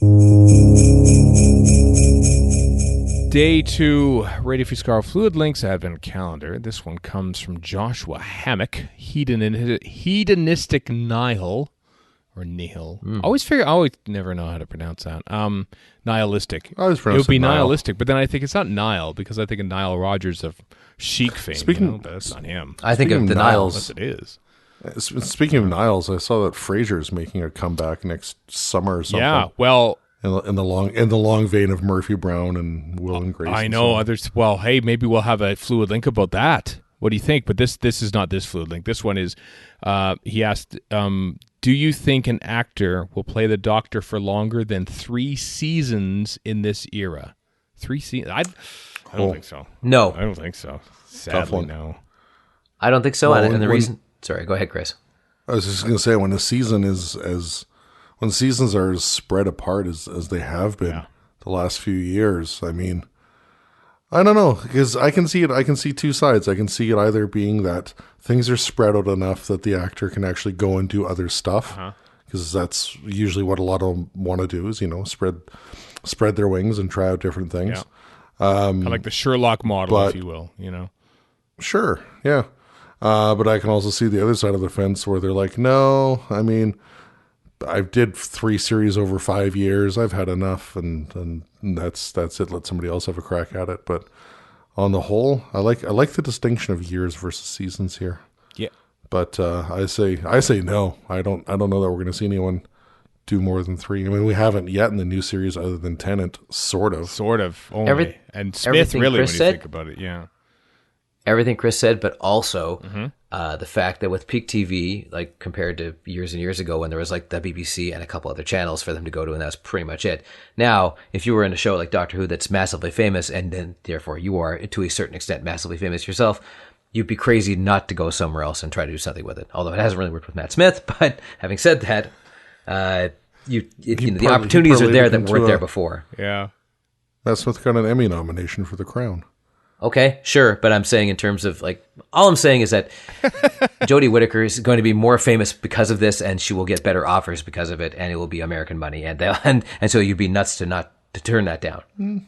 Day 2, Radio Free Skaro Fluid Links Advent Calendar. This one comes from Joshua Hammock, Hedonistic Nihil, or Nihil. I always never know how to pronounce that. Nihilistic. I always It pronounce would be Nile. nihilistic, but then I think it's not Nile, because I think of Nile Rodgers of Chic fame. But that's not him. I think of the Niles. Yes, it is. Speaking of Niles, I saw that Frasier's making a comeback next summer or something. Yeah, well, in the long vein of Murphy Brown and Will and Grace. I know others. Well, hey, maybe we'll have a fluid link about that. What do you think? But this is not this fluid link. This one is. He asked, "Do you think an actor will play the Doctor for longer than 3 seasons in this era?" 3 seasons? I don't think so. No. I don't think so. Sadly, no. I don't think so. Well, and the reason... Sorry, go ahead, Chris. I was just going to say, when the season when seasons are as spread apart as they have been the last few years, I mean, I don't know, because I can see it. I can see two sides. I can see it either being that things are spread out enough that the actor can actually go and do other stuff, because that's usually what a lot of them want to do is, spread their wings and try out different things. Yeah. Kind of like the Sherlock model, if you will, Sure, yeah. But I can also see the other side of the fence where they're like, no, I mean, I did 3 series over 5 years. I've had enough, and that's it. Let somebody else have a crack at it. But on the whole, I like the distinction of years versus seasons here. Yeah. But I say no. I don't know that we're going to see anyone do more than 3. I mean, we haven't yet in the new series, other than Tennant, sort of. Only. And Smith, really, when you think about it, yeah. Everything Chris said, but also the fact that with Peak TV, like compared to years and years ago when there was like the BBC and a couple other channels for them to go to, and that's pretty much it. Now, if you were in a show like Doctor Who that's massively famous, and then therefore you are to a certain extent massively famous yourself, you'd be crazy not to go somewhere else and try to do something with it. Although it hasn't really worked with Matt Smith, but having said that, the opportunities are there that weren't there before. Yeah. Matt Smith got an Emmy nomination for The Crown. Okay, sure, but I'm saying in terms of all I'm saying is that Jodie Whittaker is going to be more famous because of this, and she will get better offers because of it, and it will be American money, and so you'd be nuts to turn that down.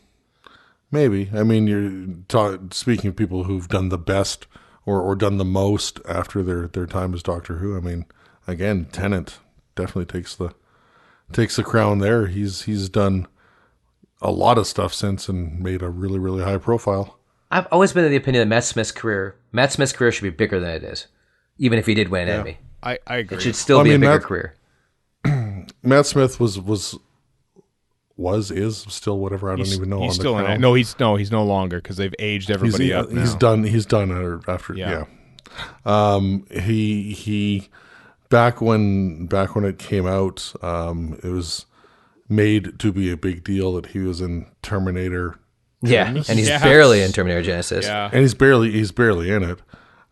Maybe. I mean, you're speaking of people who've done the best or done the most after their time as Doctor Who. I mean, again, Tennant definitely takes the crown there. He's done a lot of stuff since and made a really, really high profile. I've always been of the opinion that Matt Smith's career should be bigger than it is, even if he did win an Emmy. I agree. It should still be a bigger career. Matt Smith is still whatever. I don't even know. He's still in it. No, he's no longer because they've aged everybody up. He's done after. Yeah. He back when it came out, it was made to be a big deal that he was in Terminator. Yeah, and he's barely in Terminator Genesis. Yeah, and he's barely in it.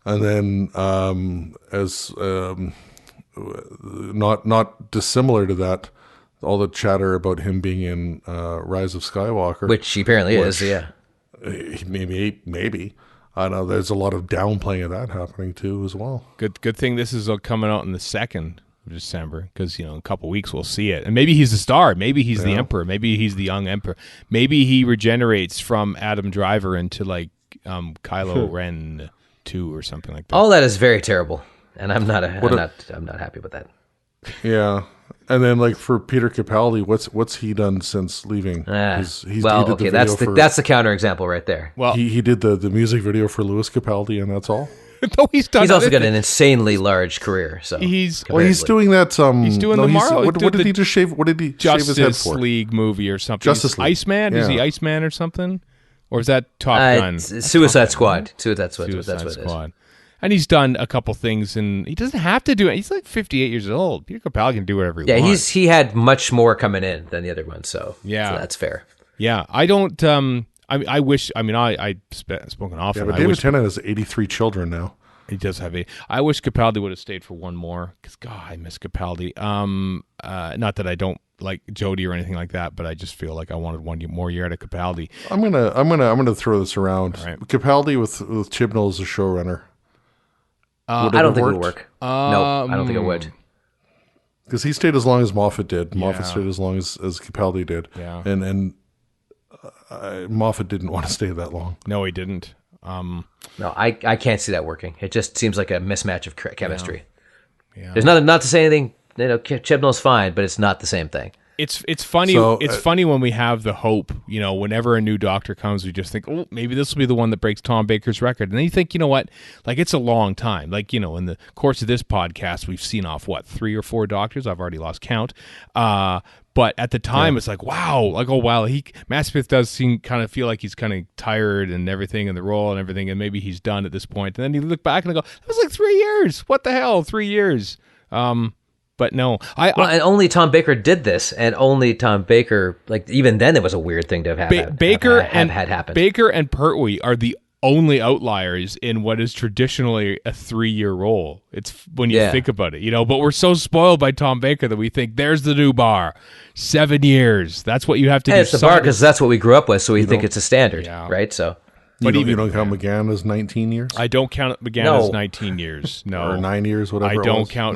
And then, not dissimilar to that, all the chatter about him being in Rise of Skywalker, which he apparently is. Yeah, maybe. I know there's a lot of downplaying of that happening too as well. Good thing this is coming out in the 2nd of December, because in a couple of weeks we'll see it, and maybe he's the star, maybe he's the Emperor, maybe he's the young Emperor, maybe he regenerates from Adam Driver into Kylo Ren 2 or something like that. All that is very terrible, and I'm not happy with that. Yeah, and then for Peter Capaldi, what's he done since leaving? That's the counterexample right there. Well, he did the music video for Lewis Capaldi, and that's all. No, he's also got an insanely large career. So he's doing that. He's doing the Marvel. What did he just shave? What did he shave his head for? League movie or something? Justice League. Iceman? Yeah. Is he Iceman or something? Or is that Top Gun? Suicide Squad. That's what it is. And he's done a couple things, and he doesn't have to do it. He's 58 years old. Peter Capaldi can do whatever he wants. He had much more coming in than the other ones, so that's fair. Yeah, I don't. I wish. I mean, I spoken often. Yeah, but David Tennant has 83 children now. He does have I wish Capaldi would have stayed for one more, because God, I miss Capaldi. Not that I don't like Jodie or anything like that, but I just feel like I wanted one more year out of Capaldi. I'm gonna throw this around. Right. Capaldi with Chibnall as a showrunner. I don't think it would work. No, I don't think it would. Because he stayed as long as Moffat did. Yeah. Moffat stayed as long as Capaldi did. Yeah. And Moffat didn't want to stay that long. No, he didn't. No, I can't see that working. It just seems like a mismatch of chemistry. Yeah. There's not to say anything. Chibnall's fine, but it's not the same thing. It's funny. So, it's funny when we have the hope. Whenever a new doctor comes, we just think, oh, maybe this will be the one that breaks Tom Baker's record. And then you think, you know what? Like, it's a long time. Like, in the course of this podcast, we've seen off 3 or 4 doctors. I've already lost count. But at the time, it's like, wow, Matt Smith does feel like he's kind of tired and everything in the role and everything, and maybe he's done at this point. And then you look back and go, that was like 3 years. What the hell? 3 years. But no, and only Tom Baker did this, and only Tom Baker, even then it was a weird thing to have had happen. Baker and Pertwee are the only outliers in what is traditionally a 3-year role. It's when you think about it, but we're so spoiled by Tom Baker that we think there's the new bar, 7 years. That's what you have to do. It's the bar because that's what we grew up with, so we think it's a standard, right? So. But you don't count McGann as 19 years? I don't count McGann as 19 years. No. Or 9 years, whatever. I don't count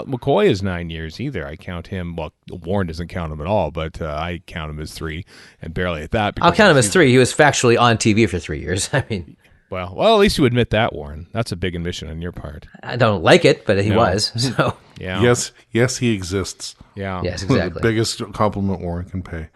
McCoy as 9 years either. I count him. Well, Warren doesn't count him at all, but I count him as 3, and barely at that. I'll count him as 3. He was factually on TV for 3 years. I mean, well, at least you admit that, Warren. That's a big admission on your part. I don't like it, but he was. So yeah. Yes, he exists. Yeah. Yes, exactly. The biggest compliment Warren can pay.